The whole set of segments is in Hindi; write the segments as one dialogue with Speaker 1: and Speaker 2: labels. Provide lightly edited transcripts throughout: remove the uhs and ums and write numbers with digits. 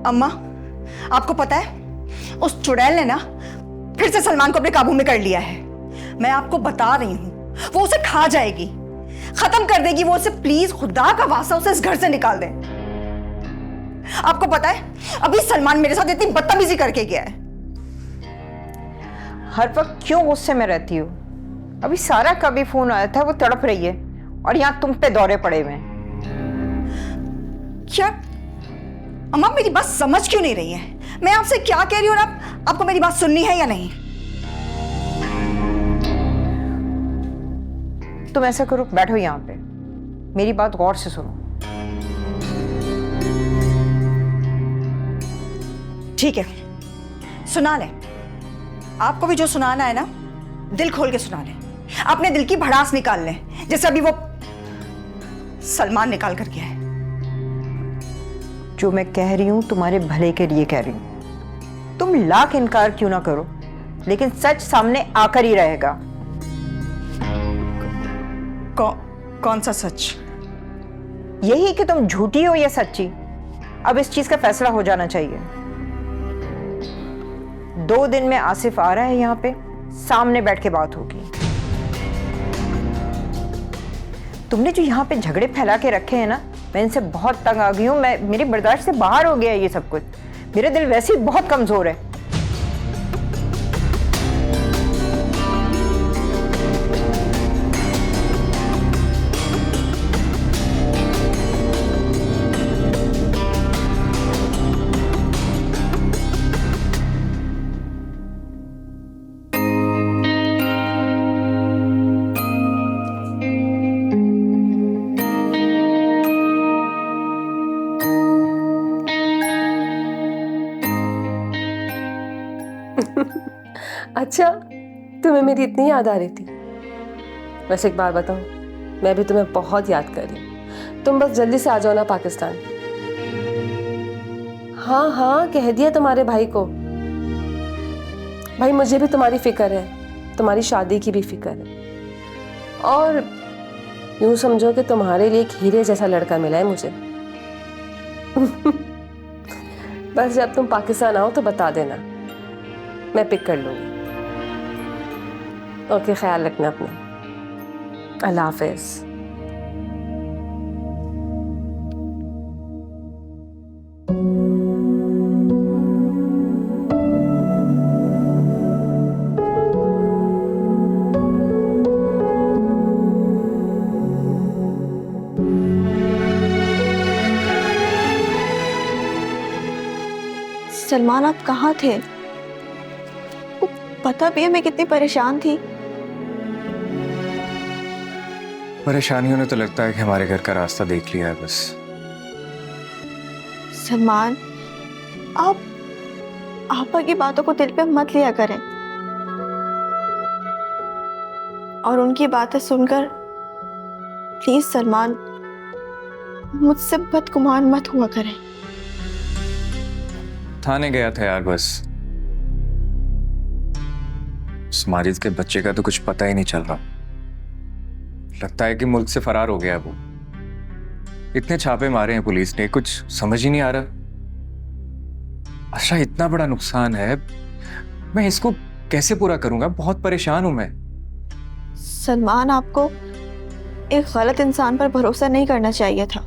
Speaker 1: अम्मा, आपको पता है उस चुड़ैल ने ना फिर से सलमान को अपने काबू में कर लिया है। मैं आपको बता रही हूं, वो उसे खा जाएगी, खत्म कर देगी वो उसे। प्लीज खुदा का वास्ता उसे इस घर से निकाल दें। आपको पता है अभी सलमान मेरे साथ इतनी बदतमीजी करके गया है।
Speaker 2: हर वक्त क्यों गुस्से में रहती हो? अभी सारा का भी फोन आया था, वो तड़प रही है और यहाँ तुम पे दौरे पड़े हुए हैं।
Speaker 1: क्या अम्मा मेरी बात समझ क्यों नहीं रही है? मैं आपसे क्या कह रही हूं और आपको मेरी बात सुननी है या नहीं?
Speaker 2: तुम ऐसा करो, बैठो यहाँ पे, मेरी बात गौर से सुनो।
Speaker 1: ठीक है, सुना ले। आपको भी जो सुनाना है ना, दिल खोल के सुना ले। अपने दिल की भड़ास निकाल ले, जैसे अभी वो सलमान निकाल कर गया है।
Speaker 2: जो मैं कह रही हूं तुम्हारे भले के लिए कह रही हूं। तुम लाख इनकार क्यों ना करो, लेकिन सच सामने आकर ही रहेगा।
Speaker 1: कौन सा सच?
Speaker 2: यही कि तुम झूठी हो या सच्ची। अब इस चीज का फैसला हो जाना चाहिए। 2 दिन में आसिफ आ रहा है यहाँ पे, सामने बैठ के बात होगी। तुमने जो यहाँ पे झगड़े फैला के रखे हैं ना, मैं इनसे बहुत तंग आ गई हूँ। मेरी बर्दाश्त से बाहर हो गया ये सब कुछ। मेरा दिल वैसे ही बहुत कमजोर है।
Speaker 3: अच्छा, तुम्हें मेरी इतनी याद आ रही थी? वैसे एक बात बताऊं, मैं भी तुम्हें बहुत याद कर रही हूँ। तुम बस जल्दी से आ जाओ ना पाकिस्तान। हाँ हाँ, कह दिया तुम्हारे भाई को। भाई मुझे भी तुम्हारी फिक्र है, तुम्हारी शादी की भी फिक्र है। और यूं समझो कि तुम्हारे लिए एक हीरे जैसा लड़का मिला है मुझे। बस जब तुम पाकिस्तान आओ तो बता देना, मैं पिक कर लूंगी। ओके, ख्याल रखना अपना। अल्लाह हाफिज।
Speaker 4: सलमान, आप कहाँ थे? पता भी है मैं कितनी परेशान थी।
Speaker 5: परेशानियों ने तो लगता है कि हमारे घर का रास्ता देख लिया है बस।
Speaker 4: सलमान, आप आपा की बातों को दिल पे मत लिया करें और उनकी बातें सुनकर प्लीज सलमान मुझसे बदगुमान मत हुआ करें।
Speaker 5: थाने गया था यार बस। उस माजिद के बच्चे का तो कुछ पता ही नहीं चल रहा। लगता है कि मुल्क से फरार हो गया वो। इतने छापे मारे हैं पुलिस ने, कुछ समझ ही नहीं आ रहा। अच्छा, इतना बड़ा नुकसान है, मैं इसको कैसे पूरा करूंगा? बहुत परेशान हूं मैं।
Speaker 4: सलमान, आपको एक गलत इंसान पर भरोसा नहीं करना चाहिए था।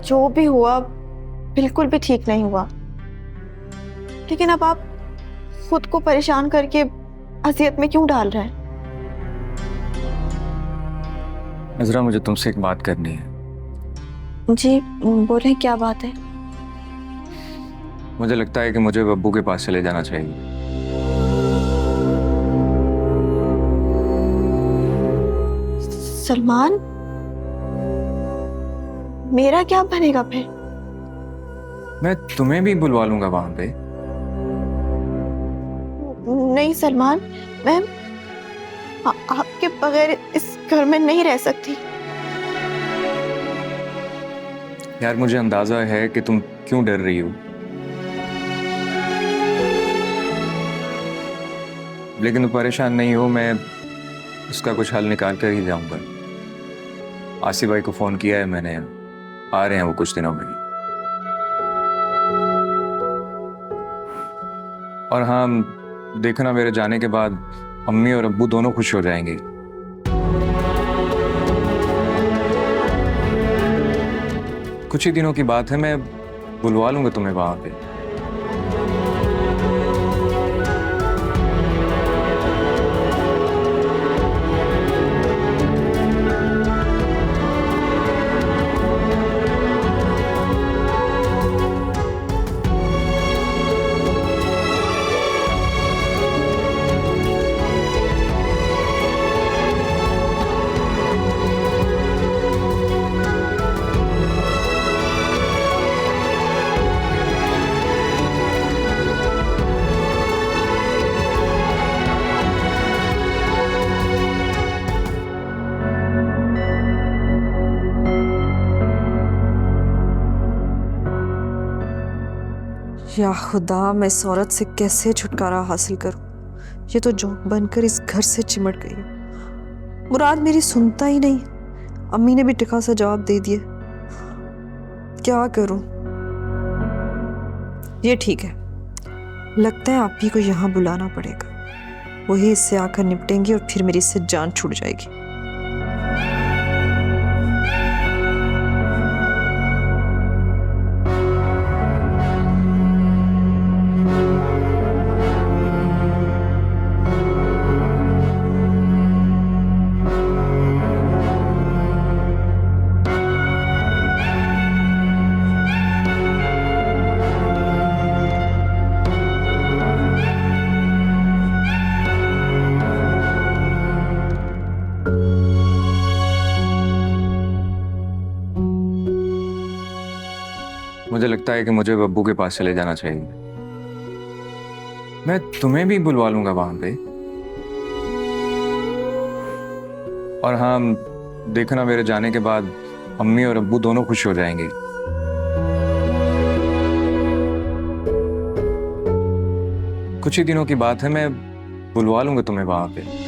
Speaker 4: जो भी हुआ बिल्कुल भी ठीक नहीं हुआ, लेकिन अब आप खुद को परेशान करके अजियत में क्यों डाल रहे हैं?
Speaker 5: नजरा, मुझे तुमसे एक बात करनी है।
Speaker 4: जी बोले, क्या बात है?
Speaker 5: मुझे लगता है कि मुझे बब्बू के पास चले जाना चाहिए।
Speaker 4: सलमान, मेरा क्या बनेगा फिर?
Speaker 5: मैं तुम्हें भी बुलवा लूंगा वहां पे।
Speaker 4: नहीं सलमान, मैं आपके बगैर इस घर में नहीं रह सकती।
Speaker 5: यार, मुझे अंदाजा है कि तुम क्यों डर रही हो, लेकिन तुम परेशान नहीं हो। मैं उसका कुछ हल निकाल कर ही जाऊंगा। आसिफ भाई को फोन किया है मैंने, आ रहे हैं वो कुछ दिनों में ही। और हाँ, देखना मेरे जाने के बाद अम्मी और अब्बू दोनों खुश हो जाएंगे। कुछ ही दिनों की बात है, मैं बुलवा लूंगा तुम्हें वहां पे।
Speaker 6: या खुदा, मैं इस औरत से कैसे छुटकारा हासिल करूं? ये तो जोक बनकर इस घर से चिमट गई है। मुराद मेरी सुनता ही नहीं। अम्मी ने भी टिका सा जवाब दे दिया। क्या करूं? ये ठीक है, लगता है आप ही को यहाँ बुलाना पड़ेगा। वही इससे आकर निपटेंगी और फिर मेरी इससे जान छूट जाएगी।
Speaker 5: मुझे लगता है कि मुझे बब्बू के पास चले जाना चाहिए। मैं तुम्हें भी बुलवा लूंगा वहां पे। और हाँ, देखना मेरे जाने के बाद अम्मी और अब्बू दोनों खुश हो जाएंगे। कुछ ही दिनों की बात है, मैं बुलवा लूंगा तुम्हें वहां पे।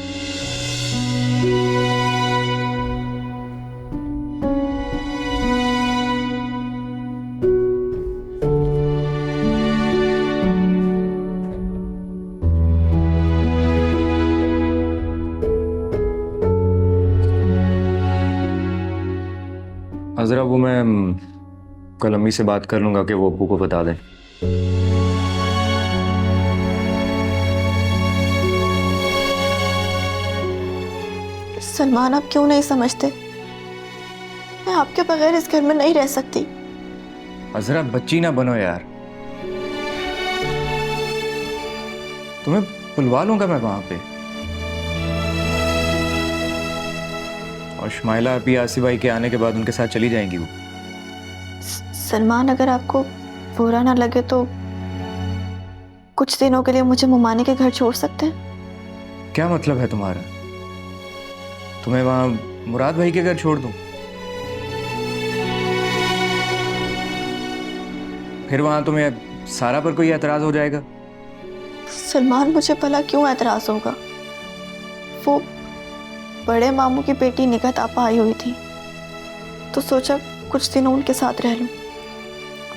Speaker 5: अजरा, वो मैं कल अम्मी से बात कर लूंगा कि वो अब्बू को बता दें।
Speaker 4: सलमान, आप क्यों नहीं समझते? मैं आपके बगैर इस घर में नहीं रह सकती।
Speaker 5: अजरा, बच्ची ना बनो यार। तुम्हें बुलवा लूंगा मैं वहां पे। और शुमाइला अभी आसिफ भाई के आने के बाद उनके साथ चली जाएंगी वो।
Speaker 4: सलमान, अगर आपको बुरा ना लगे तो कुछ दिनों के लिए मुझे मुमानी के घर छोड़ सकते हैं?
Speaker 5: क्या मतलब है तुम्हारा? तुम्हें वहां मुराद भाई के घर छोड़ दूं? फिर वहां तुम्हें सारा पर कोई एतराज हो जाएगा?
Speaker 4: सलमान, मुझे भला क्यों एतराज होगा? वो बड़े मामू की बेटी निगहत आपा आई हुई थी, तो सोचा कुछ दिन उनके साथ रह लूं।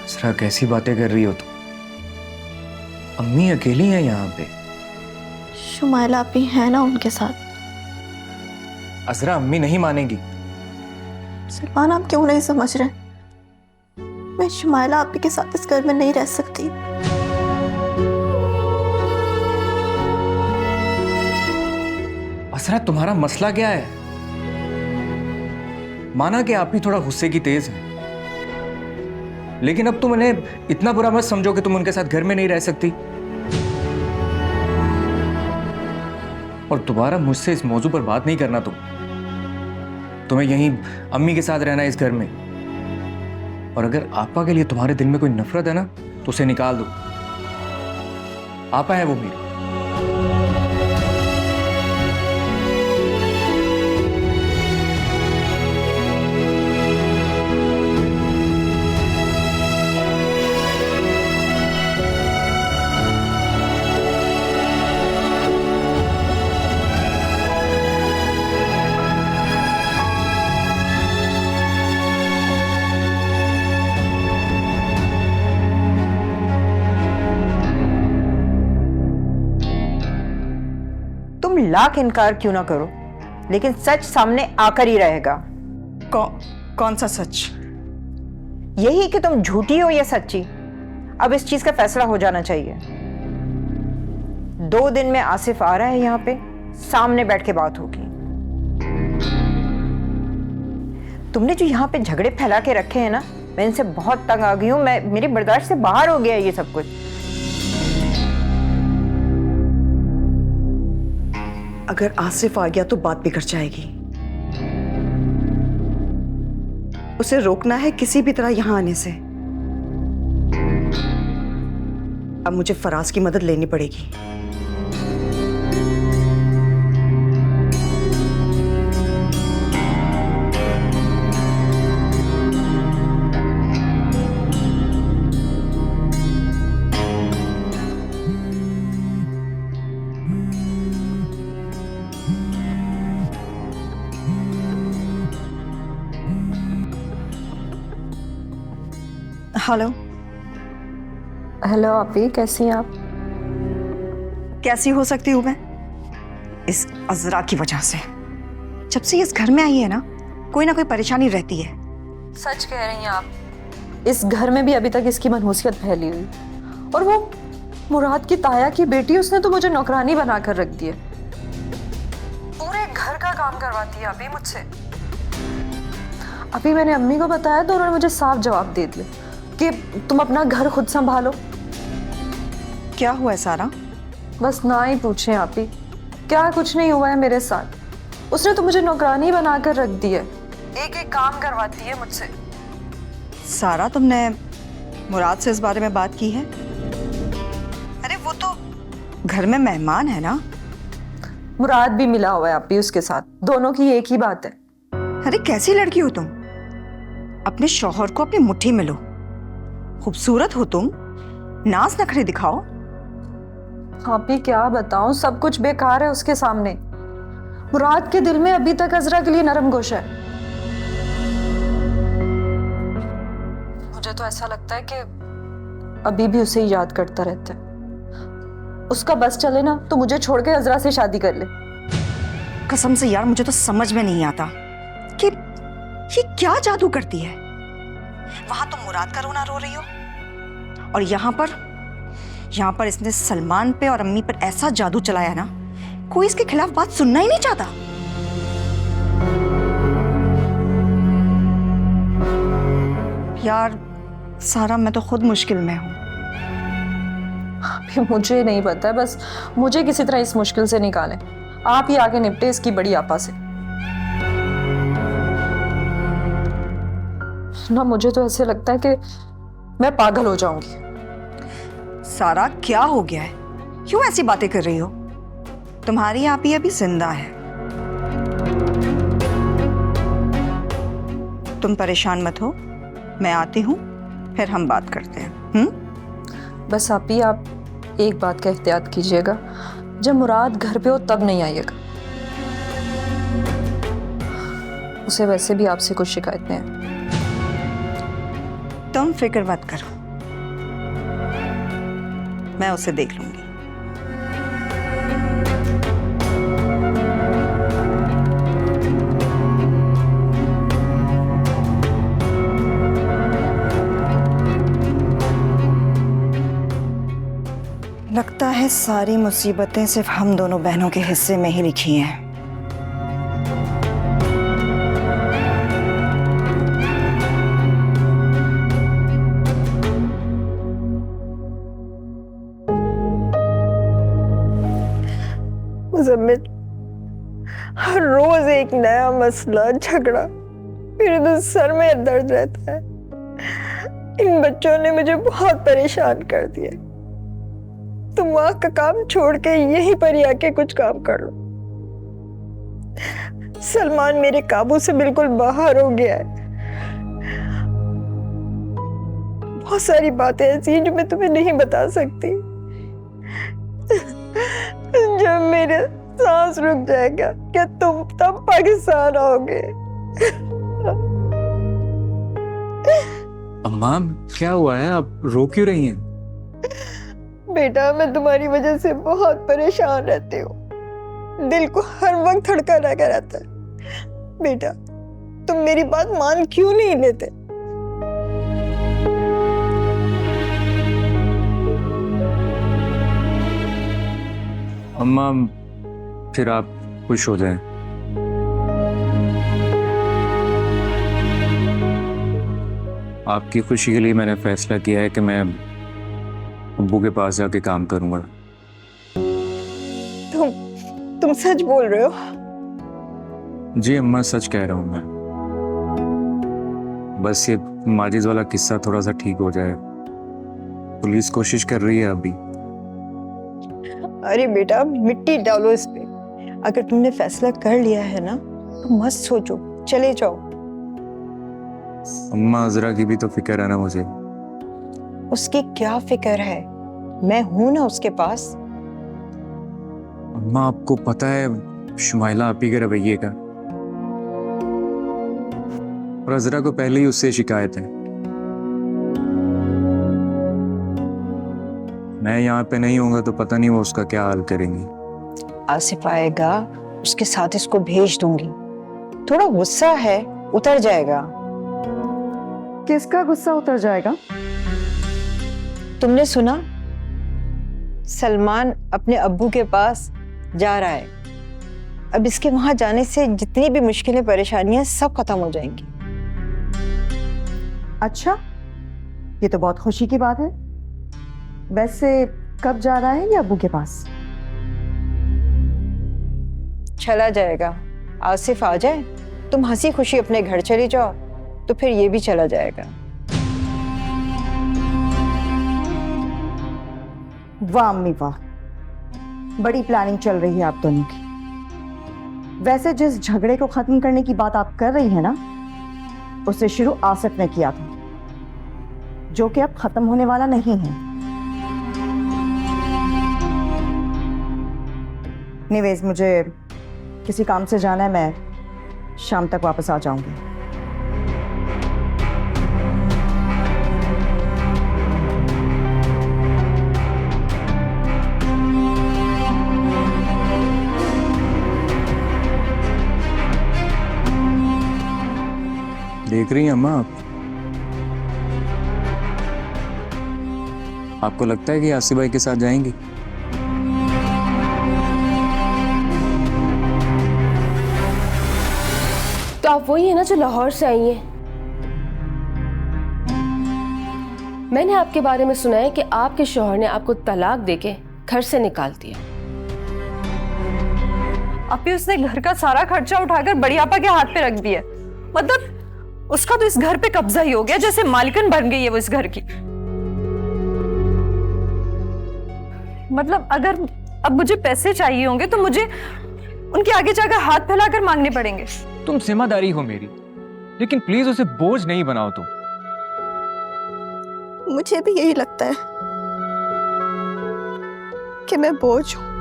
Speaker 5: असरा, कैसी बातें कर रही हो तुम? अम्मी अकेली हैं यहाँ पे।
Speaker 4: शुमाइला आप भी है ना उनके साथ।
Speaker 5: असरा, अम्मी नहीं मानेगी।
Speaker 4: सलमान, आप क्यों नहीं समझ रहे? मैं शुमाइला आप के साथ इस घर में नहीं रह सकती।
Speaker 5: असरा, तुम्हारा मसला क्या है? माना कि आप भी थोड़ा गुस्से की तेज हैं, लेकिन अब तुम उन्हें इतना बुरा मत समझो कि तुम उनके साथ घर में नहीं रह सकती। और दोबारा मुझसे इस मौजू पर बात नहीं करना। तुम्हें यहीं अम्मी के साथ रहना है इस घर में। और अगर आपा के लिए तुम्हारे दिल में कोई नफरत है ना, तो उसे निकाल दो। आपा है वो मेरी।
Speaker 2: तुम लाख इनकार क्यों ना करो, लेकिन सच सामने आकर ही रहेगा।
Speaker 1: कौन सा सच?
Speaker 2: यही कि तुम झूठी हो या सच्ची। अब इस चीज का फैसला हो जाना चाहिए। 2 दिन में आसिफ आ रहा है यहाँ पे, सामने बैठ के बात होगी। तुमने जो यहाँ पे झगड़े फैला के रखे हैं ना, मैं इनसे बहुत तंग आ गई हूँ। मेरी बर्दाश्त से बाहर हो गया है ये सब कुछ।
Speaker 1: अगर आसिफ आ गया तो बात बिगड़ जाएगी। उसे रोकना है किसी भी तरह यहां आने से। अब मुझे फराज की मदद लेनी पड़ेगी। हेलो।
Speaker 3: हेलो आपी, कैसी हैं आप?
Speaker 1: कैसी हो सकती हूँ मैं? इस अजरा की वजह से। जब से इस घर में आई है ना, कोई ना कोई परेशानी रहती है।
Speaker 6: सच कह रही हैं आप। इस घर में भी अभी तक इसकी मनहूसियत फैली हुई। और वो मुराद की ताया की बेटी, उसने तो मुझे नौकरानी बनाकर रख दी है। पूरे घर का काम करवाती है अभी मुझसे। अभी मैंने अम्मी को बताया तो उन्होंने मुझे साफ जवाब दे दिया कि तुम अपना घर खुद संभालो।
Speaker 1: क्या हुआ है सारा?
Speaker 6: बस ना ही पूछें आप ही। क्या कुछ नहीं हुआ है मेरे साथ। उसने तो मुझे नौकरानी बनाकर रख दी है। एक एक काम करवाती है मुझसे।
Speaker 1: सारा, तुमने मुराद से इस बारे में बात की है? अरे वो तो घर में मेहमान है ना।
Speaker 6: मुराद भी मिला हुआ है आप ही उसके साथ। दोनों की एक ही बात है।
Speaker 1: अरे कैसी लड़की हो तुम? अपने शौहर को अपनी मुट्ठी में लो। खूबसूरत हो तुम, नाज नखरे दिखाओ।
Speaker 6: आप ही क्या बताऊं, सब कुछ बेकार है उसके सामने। मुराद के दिल में अभी तक अजरा के लिए नरम गोश है। मुझे तो ऐसा लगता है कि अभी भी उसे याद करता रहता है। उसका बस चले ना तो मुझे छोड़ के अजरा से शादी कर ले।
Speaker 1: कसम से यार, मुझे तो समझ में नहीं आता कि ये क्या जादू करती है। वहां तो मुराद का रोना रो रही हो, और यहाँ पर इसने सलमान पे और अम्मी पर ऐसा जादू चलाया ना, कोई इसके खिलाफ बात सुनना ही नहीं चाहता। यार सारा, मैं तो खुद मुश्किल में हूं।
Speaker 6: अभी मुझे नहीं पता है, बस मुझे किसी तरह इस मुश्किल से निकालें। आप ही आगे निपटे इसकी बड़ी आपा से। ना मुझे तो ऐसे लगता है कि मैं पागल हो जाऊंगी।
Speaker 1: सारा, क्या हो गया है? क्यों ऐसी बातें कर रही हो? तुम्हारी आप ही अभी जिंदा है। तुम परेशान मत हो, मैं आती हूँ, फिर हम बात करते हैं।
Speaker 6: बस आप ही आप एक बात का एहतियात कीजिएगा, जब मुराद घर पे हो तब नहीं आइएगा। उसे वैसे भी आपसे कुछ शिकायतें हैं।
Speaker 1: तुम फिक्र मत करो, मैं उसे देख लूंगी। लगता है सारी मुसीबतें सिर्फ हम दोनों बहनों के हिस्से में ही लिखी हैं।
Speaker 2: मुज़म्मिल, हर रोज एक नया मसला, झगड़ा, मेरे तो सर में दर्द रहता है। इन बच्चों ने मुझे बहुत परेशान कर दिया। तुम वहां का काम छोड़ के यहीं पर ही आके कुछ काम कर लो। सलमान मेरे काबू से बिल्कुल बाहर हो गया है। बहुत सारी बातें ऐसी हैं जो मैं तुम्हें नहीं बता सकती। जब मेरे सांस रुक जाएगा, क्या तुम तब पाकिस्तान आओगे?
Speaker 5: अम्मा, क्या हुआ है? आप रो क्यों रही हैं?
Speaker 2: बेटा, मैं तुम्हारी वजह से बहुत परेशान रहती हूँ। दिल को हर वक्त धड़का लगा रहता है। बेटा, तुम मेरी बात मान क्यों नहीं लेते?
Speaker 5: अम्मा, फिर आप खुश हो जाएं। आपकी खुशी के लिए मैंने फैसला किया है कि मैं अब्बू के पास जाके काम करूंगा।
Speaker 2: तुम सच बोल रहे हो?
Speaker 5: जी अम्मा, सच कह रहा हूँ मैं। बस ये माजिद वाला किस्सा थोड़ा सा ठीक हो जाए। पुलिस कोशिश कर रही है अभी।
Speaker 2: अरे बेटा, मिट्टी डालो इस पे। अगर तुमने फैसला कर लिया है ना तो मत सोचो, चले जाओ।
Speaker 5: अम्मा, अजरा की भी तो फिक्र है ना मुझे।
Speaker 2: उसकी क्या फिक्र है? मैं हूं ना उसके पास।
Speaker 5: अम्मा, आपको पता है शुमाइला आप ही के रवैये का, और अजरा को पहले ही उससे शिकायत है। मैं यहाँ पे नहीं होऊंगा तो पता नहीं वो उसका क्या हाल करेंगी।
Speaker 2: आसिफ आएगा, उसके साथ इसको भेज दूंगी। थोड़ा गुस्सा है, उतर जाएगा।
Speaker 6: किसका गुस्सा उतर जाएगा?
Speaker 2: तुमने सुना? सलमान अपने अब्बू के पास जा रहा है। अब इसके वहां जाने से जितनी भी मुश्किलें परेशानियां सब खत्म हो जाएंगी।
Speaker 7: अच्छा, ये तो बहुत खुशी की बात है। वैसे कब जा रहा है ये अब्बू के पास?
Speaker 2: चला जाएगा। आसिफ आ जाए, तुम हंसी खुशी अपने घर चले जाओ, तो फिर ये भी चला जाएगा।
Speaker 7: वाह अम्मी वाह, बड़ी प्लानिंग चल रही है आप दोनों की। वैसे जिस झगड़े को खत्म करने की बात आप कर रही हैं ना, उसे शुरू आसिफ ने किया था, जो कि अब खत्म होने वाला नहीं है। निवेश, मुझे किसी काम से जाना है, मैं शाम तक वापस आ जाऊंगी।
Speaker 5: देख रही हैं अम्मा आप? आपको लगता है कि आसिफ भाई के साथ जाएंगी?
Speaker 3: तो आप वही है ना जो लाहौर से आई हैं? मैंने आपके बारे में सुना है कि आपके शौहर ने आपको तलाक देके घर से निकाल दिया।
Speaker 6: अभी उसने घर का सारा खर्चा उठाकर बड़ी आपा के हाथ पे रख दिया। मतलब उसका तो इस घर पे कब्जा ही हो गया, जैसे मालिकन बन गई है वो इस घर की। मतलब अगर अब मुझे पैसे चाहिए होंगे तो मुझे उनके आगे जाकर हाथ फैलाकर मांगने पड़ेंगे।
Speaker 5: तुम जिम्मेदारी हो मेरी, लेकिन प्लीज उसे बोझ नहीं बनाओ तुम।
Speaker 4: मुझे भी यही लगता है कि मैं बोझ हूं,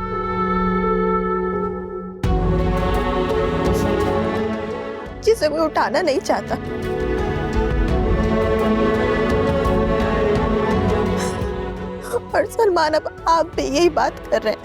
Speaker 4: जिसे मैं उठाना नहीं चाहता। और सलमान, अब आप भी यही बात कर रहे हैं।